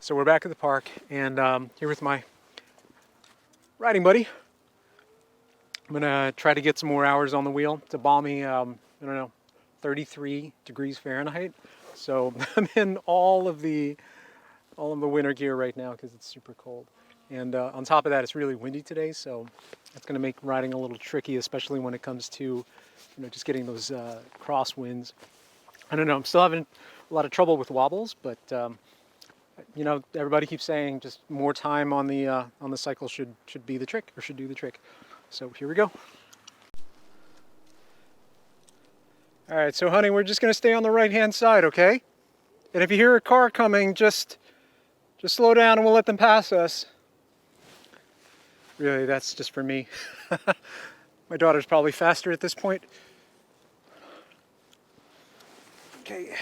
So we're back at the park, and here with my riding buddy. I'm gonna try to get some more hours on the wheel. It's a balmy, I don't know, 33 degrees Fahrenheit. So I'm in all of the winter gear right now because it's super cold. And on top of that, it's really windy today, so it's gonna make riding a little tricky, especially when it comes to, just getting those crosswinds. I don't know. I'm still having a lot of trouble with wobbles, but everybody keeps saying just more time on the cycle should be the trick, or should do the trick. So here we go. All right, so honey, we're just gonna stay on the right-hand side, okay? And if you hear a car coming, just slow down and we'll let them pass us. Really, that's just for me. My daughter's probably faster at this point. Okay,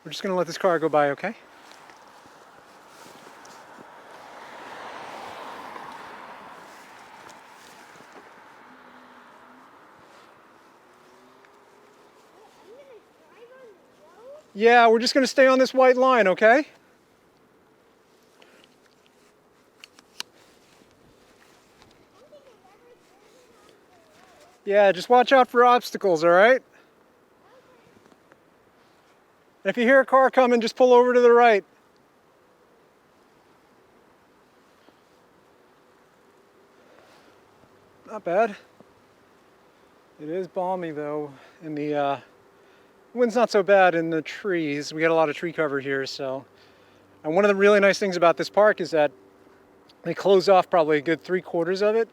we're just gonna let this car go by, okay? Yeah, we're just gonna stay on this white line, okay? Yeah, just watch out for obstacles, all right? And if you hear a car coming, just pull over to the right. Not bad. It is balmy though, and the wind's not so bad in the trees. We got a lot of tree cover here, so. And one of the really nice things about this park is that they close off probably a good 3/4 of it.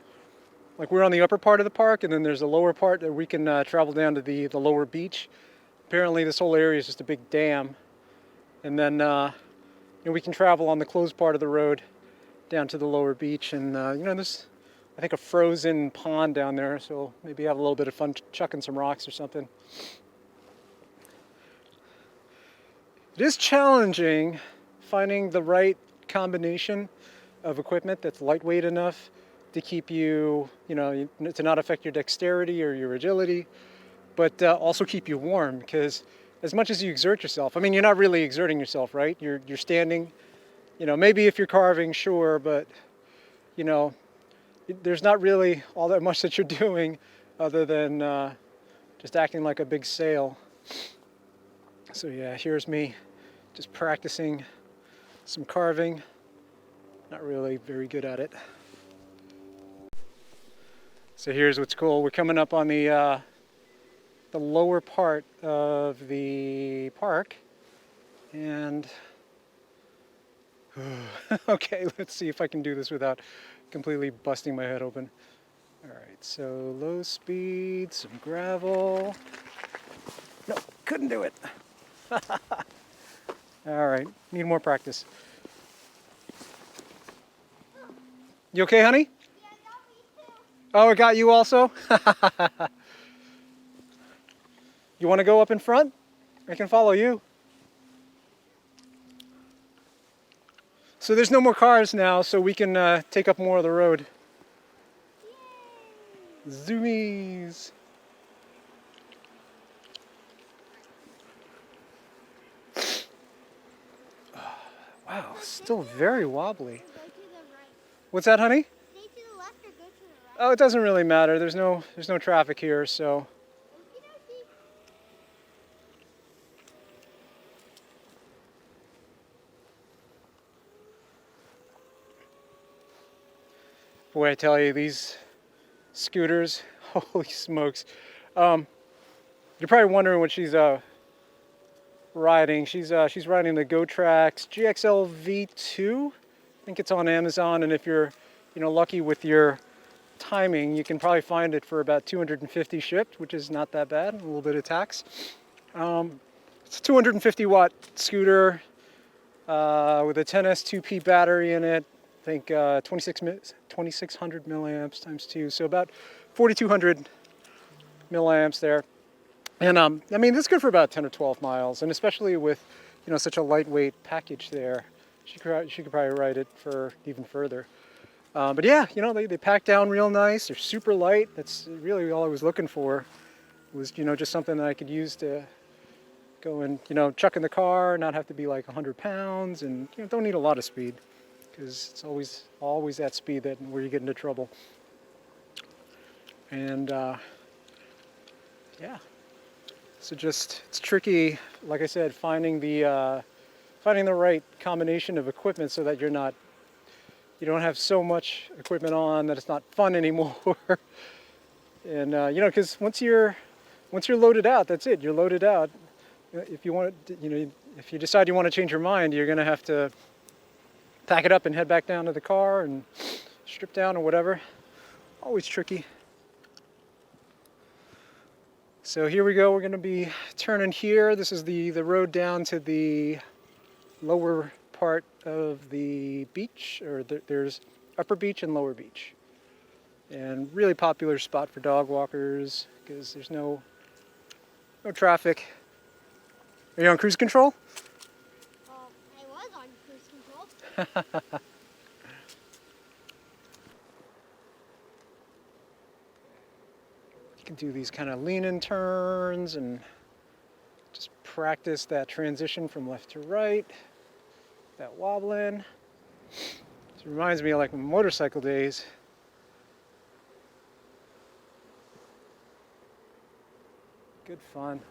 Like, we're on the upper part of the park, and then there's a lower part that we can travel down to the lower beach. Apparently this whole area is just a big dam. And then we can travel on the closed part of the road down to the lower beach. And there's, I think, a frozen pond down there, so maybe have a little bit of fun chucking some rocks or something. It is challenging finding the right combination of equipment that's lightweight enough to keep you, to not affect your dexterity or your agility, but also keep you warm, because as much as you exert yourself, I mean, you're not really exerting yourself, right? You're standing, maybe if you're carving, sure, but, there's not really all that much that you're doing other than just acting like a big sail. So yeah, here's me just practicing some carving. Not really very good at it. So here's what's cool. We're coming up on the lower part of the park, and okay, let's see if I can do this without completely busting my head open. All right, so low speed, some gravel. No, couldn't do it. All right, need more practice. You okay, honey? Yeah, I got me too. Oh, it got you also? You want to go up in front? I can follow you. So there's no more cars now, so we can take up more of the road. Yay. Zoomies. Wow, still very wobbly. Go to the right. What's that, honey? Stay to the left or go to the right? Oh, it doesn't really matter. There's no traffic here, so. Okey-dokey. Boy, I tell you, these scooters, holy smokes. You're probably wondering what she's riding. She's riding the GoTrax GXL V2. I think it's on Amazon, and if you're lucky with your timing, you can probably find it for about $250 shipped, which is not that bad. A little bit of tax. It's a 250 watt scooter with a 10S2P battery in it. I think 2600 milliamps times 2, so about 4200 milliamps there. And I mean, this is good for about 10 or 12 miles, and especially with such a lightweight package there, she could probably ride it for even further. But yeah, they pack down real nice. They're super light. That's really all I was looking for. Was just something that I could use to go and, you know, chuck in the car, not have to be like 100 pounds, and, you know, don't need a lot of speed, because it's always that speed that where you get into trouble. And yeah, so just, it's tricky, like I said, finding the right combination of equipment so that you don't have so much equipment on that it's not fun anymore. And you know, because once you're loaded out, that's it. You're loaded out. If you want to, you know, if you decide you want to change your mind, you're going to have to pack it up and head back down to the car and strip down or whatever. Always tricky. So here we go. We're going to be turning here. This is the road down to the lower part of the beach, or there's upper beach and lower beach. And really popular spot for dog walkers because there's no traffic. Are you on cruise control? I was on cruise control. You can do these kind of lean-in turns and just practice that transition from left to right, that wobbling. It reminds me of like my motorcycle days. Good fun.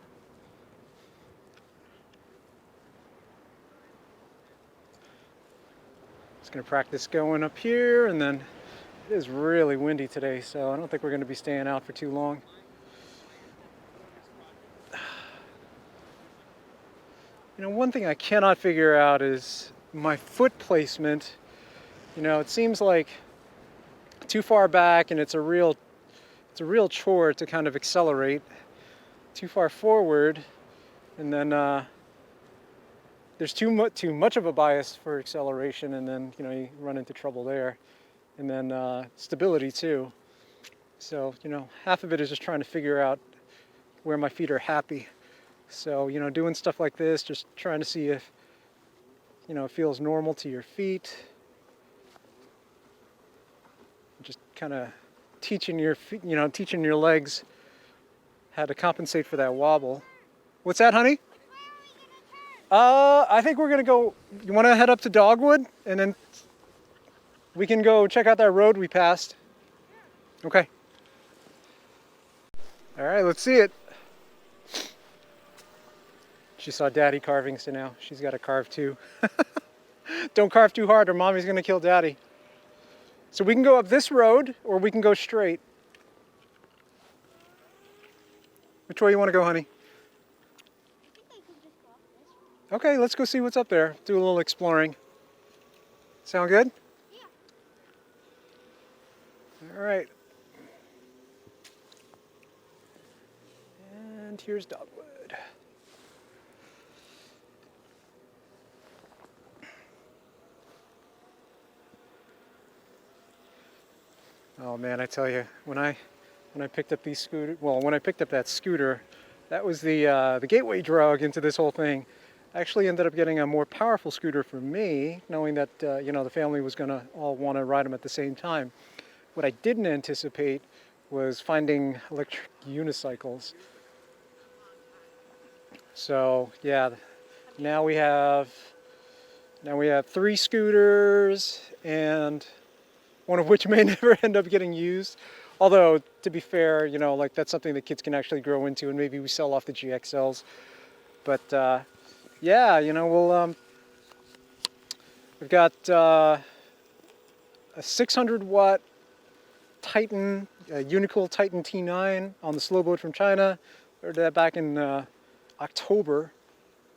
Just gonna practice going up here, and then it is really windy today, so I don't think we're gonna be staying out for too long. You know, one thing I cannot figure out is my foot placement. You know, it seems like too far back, and it's a real chore to kind of accelerate. Too far forward, and then there's too much of a bias for acceleration, and then, you know, you run into trouble there. And then stability too. So, you know, half of it is just trying to figure out where my feet are happy. So, you know, doing stuff like this, just trying to see if, you know, it feels normal to your feet. Just kind of teaching your feet, you know, teaching your legs how to compensate for that wobble. What's that, honey? I think we're gonna go. You want to head up to Dogwood, and then we can go check out that road we passed. Okay. All right, let's see it. She saw Daddy carving, so now she's got to carve too. Don't carve too hard, or Mommy's gonna kill Daddy. So we can go up this road, or we can go straight. Which way you want to go, honey? I think I could just go up this way. Okay, let's go see what's up there. Do a little exploring. Sound good? Yeah. All right. And here's Dogwood. Oh man, I tell you, when I picked up these scooters, well, when I picked up that scooter, that was the gateway drug into this whole thing. I actually ended up getting a more powerful scooter for me, knowing that you know, the family was gonna all want to ride them at the same time. What I didn't anticipate was finding electric unicycles. So yeah, now we have 3 scooters, and one of which may never end up getting used. Although, to be fair, you know, like that's something that kids can actually grow into, and maybe we sell off the GXLs. But yeah, you know, we've got a 600 watt Titan, Unicool Titan T9 on the slow boat from China. Ordered that back in October,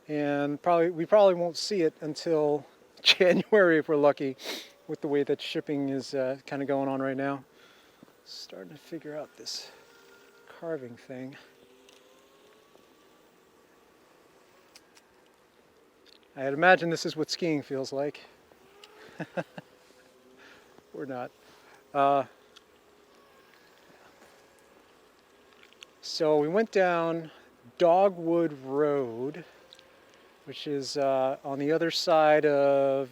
and we probably won't see it until January if we're lucky, with the way that shipping is kind of going on right now. Starting to figure out this carving thing. I'd imagine this is what skiing feels like. Or not. So we went down Dogwood Road, which is on the other side of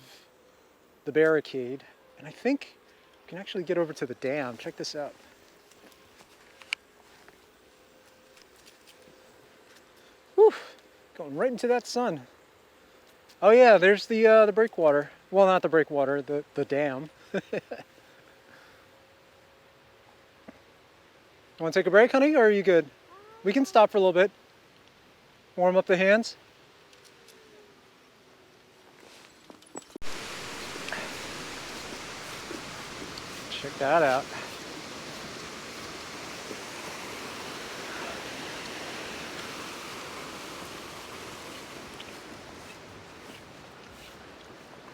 the barricade, and I think you can actually get over to the dam. Check this out. Whew. Going right into that sun. Oh yeah, there's the breakwater. Well, not the breakwater, the dam. Want to take a break, honey, or are you good? We can stop for a little bit. Warm up the hands. Check that out.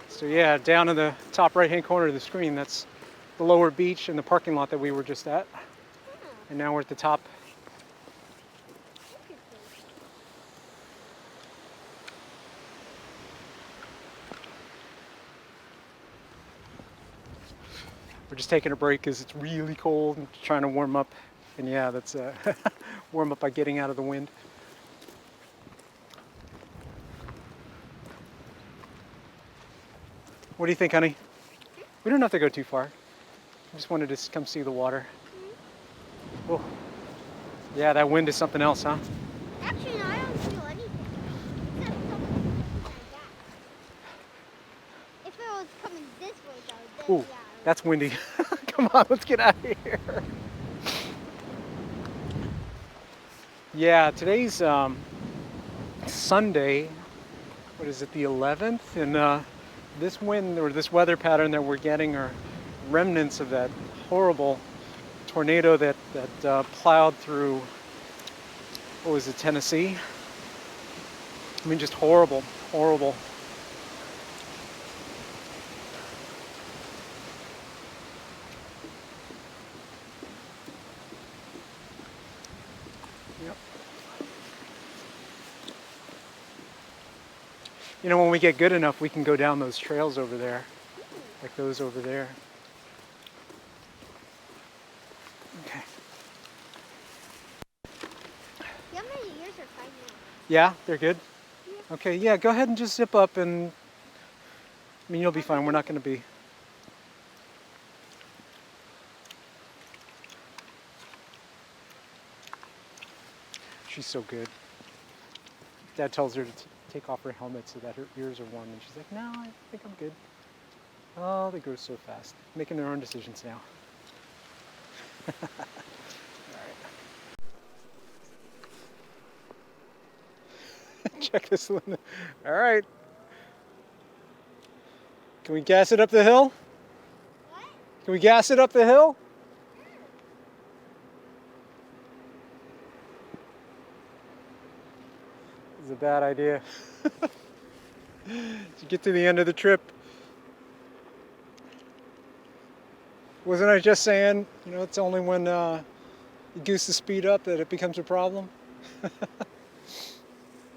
So yeah, down in the top right-hand corner of the screen, that's the lower beach and the parking lot that we were just at. And now we're at the top. We're just taking a break because it's really cold and trying to warm up. And yeah, that's warm up by getting out of the wind. What do you think, honey? We don't have to go too far. I just wanted to come see the water. Oh, yeah, that wind is something else, huh? Actually, no, I don't feel anything. Except something like that. If it was coming this way, though, then Ooh, yeah. that's windy. Come on, let's get out of here. Yeah, today's Sunday. What is it, the 11th? And this wind or this weather pattern that we're getting are remnants of that horrible tornado that plowed through, what was it, Tennessee? I mean, just horrible, horrible. Yep. You know, when we get good enough, we can go down those trails over there, like those over there. Okay. How many years are fine now? Yeah, they're good? Yeah. Okay, yeah, go ahead and just zip up and, I mean, you'll be fine. We're not going to be. She's so good. Dad tells her to take off her helmet so that her ears are warm, and she's like, no, I think I'm good. Oh, they grow so fast. Making their own decisions now. Check this one. All right. Can we gas it up the hill? What? Can we gas it up the hill? This is a bad idea. To get to the end of the trip. Wasn't I just saying, you know, it's only when you goose the speed up that it becomes a problem?